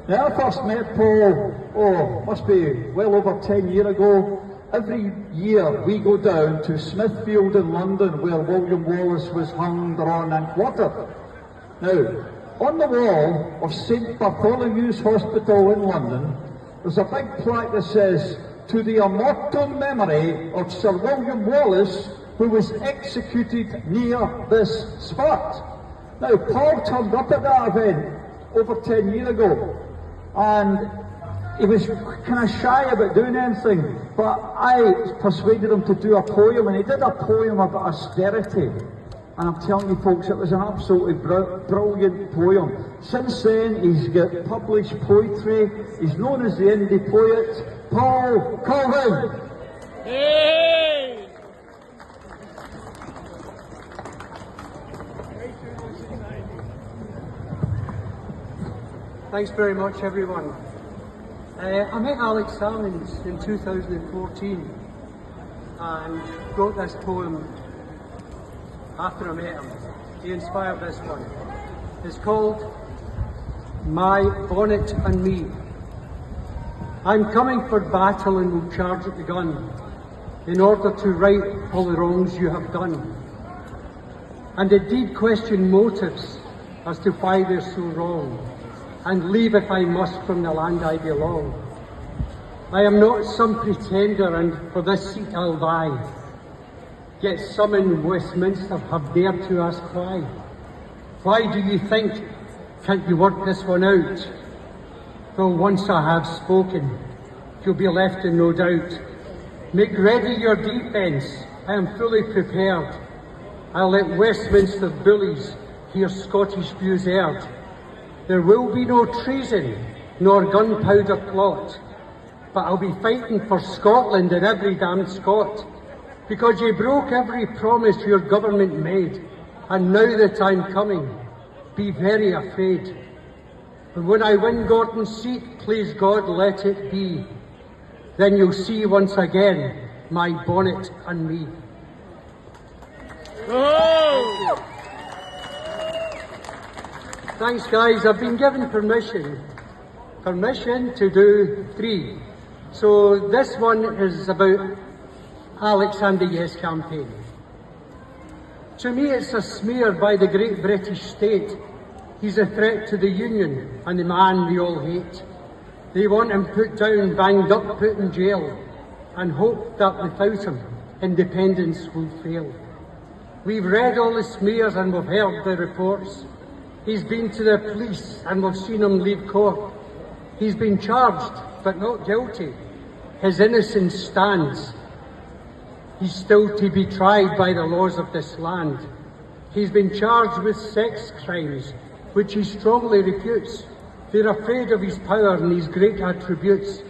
Now, I first met Paul, must be well over 10 years ago. Every year we go down to Smithfield in London, where William Wallace was hung, drawn and quartered. Now, on the wall of St Bartholomew's Hospital in London, there's a big plaque that says, "To the immortal memory of Sir William Wallace, who was executed near this spot." Now, Paul turned up at that event over 10 years ago, and he was kind of shy about doing anything, but I persuaded him to do a poem, and he did a poem about austerity. And I'm telling you folks, it was an absolutely brilliant poem. Since then, he's got published poetry. He's known as the indie poet, Paul Colvin. Hey! Thanks very much, everyone. I met Alex Salmond in 2014 and wrote this poem after I met him. He inspired this one. It's called My Bonnet and Me. I'm coming for battle and will charge at the gun in order to right all the wrongs you have done, and indeed question motives as to why they're so wrong, and leave if I must from the land I belong. I am not some pretender, and for this seat I'll vie. Yet some in Westminster have dared to ask why. Why do you think? Can't you work this one out? Well, once I have spoken, you'll be left in no doubt. Make ready your defence, I am fully prepared. I'll let Westminster bullies hear Scottish views aired. There will be no treason, nor gunpowder plot, but I'll be fighting for Scotland and every damned Scot, because you broke every promise your government made, and now that I'm coming, be very afraid. And when I win Gordon's seat, please God, let it be. Then you'll see once again my bonnet and me. Oh! Thanks, guys. I've been given permission to do 3. So this one is about Alex and the Yes campaign. To me, it's a smear by the great British state. He's a threat to the Union and the man we all hate. They want him put down, banged up, put in jail, and hope that without him, independence will fail. We've read all the smears and we've heard the reports. He's been to the police and we've seen him leave court. He's been charged, but not guilty. His innocence stands. He's still to be tried by the laws of this land. He's been charged with sex crimes, which he strongly refutes. They're afraid of his power and his great attributes.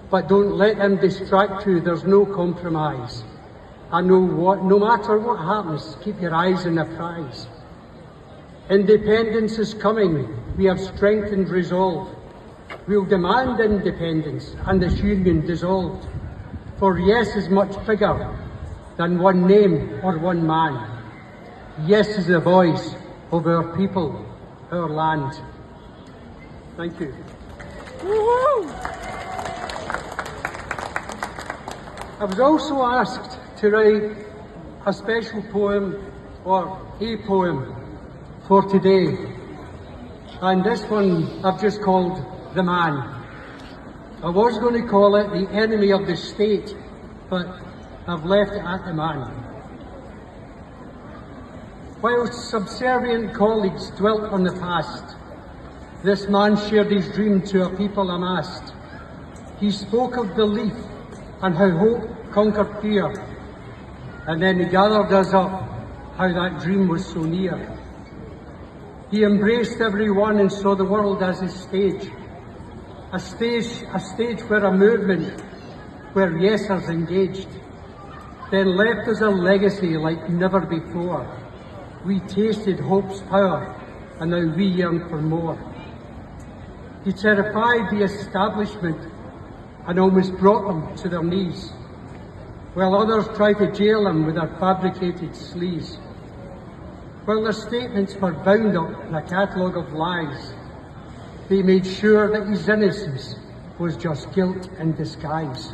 But don't let them distract you, there's no compromise. And no matter what happens, keep your eyes on the prize. Independence is coming, we have strength and resolve. We'll demand independence and this union dissolved. For yes is much bigger than one name or one man. Yes is the voice of our people, our land. Thank you. Woo-hoo! I was also asked to write a special poem, or a poem, for today. And this one I've just called The Man. I was going to call it The Enemy of the State, but I've left it at The Man. While subservient colleagues dwelt on the past, this man shared his dream to a people amassed. He spoke of belief and how hope conquered fear, and then he gathered us up how that dream was so near. He embraced everyone and saw the world as his stage, a stage where a movement, where yesers engaged, then left us a legacy like never before. We tasted hope's power, and now we yearn for more. He terrified the establishment and almost brought them to their knees, while others tried to jail them with their fabricated sleaze. While their statements were bound up in a catalogue of lies, They made sure that his innocence was just guilt in disguise.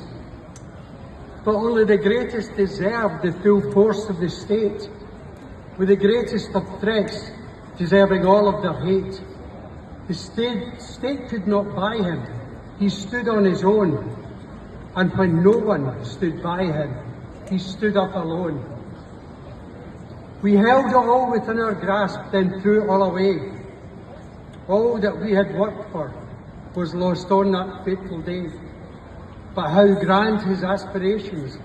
But only the greatest deserved the full force of the state, with the greatest of threats deserving all of their hate. The state could not buy him. He stood on his own. And when no one stood by him, he stood up alone. We held it all within our grasp, then threw it all away. All that we had worked for was lost on that fateful day. But how grand his aspirations,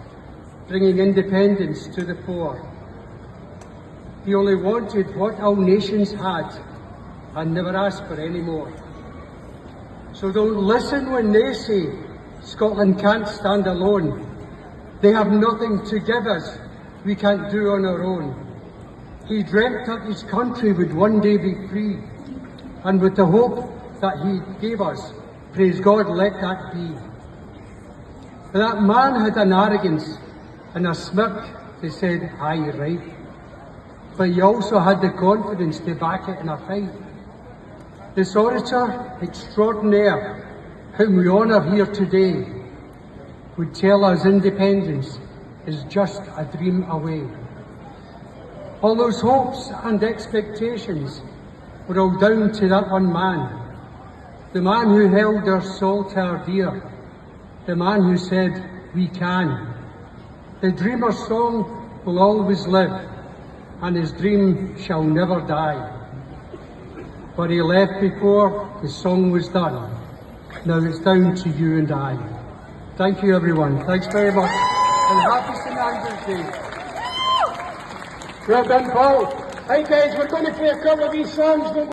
bringing independence to the poor. He only wanted what all nations had and never asked for any more. So don't listen when they say Scotland can't stand alone. They have nothing to give us we can't do on our own. He dreamt that his country would one day be free, and with the hope that he gave us, praise God, let that be. But that man had an arrogance and a smirk that said, aye, right. But he also had the confidence to back it in a fight. This orator extraordinaire, whom we honour here today, would tell us independence is just a dream away. All those hopes and expectations were all down to that one man, the man who held their soul to our dear, the man who said, we can. The dreamer's song will always live, and his dream shall never die. But he left before the song was done. Now it's down to you and I. Thank you, everyone. Thanks very much. And happy St. Andrew's Day. Well done, Paul. Hey guys, we're going to play a couple of these songs.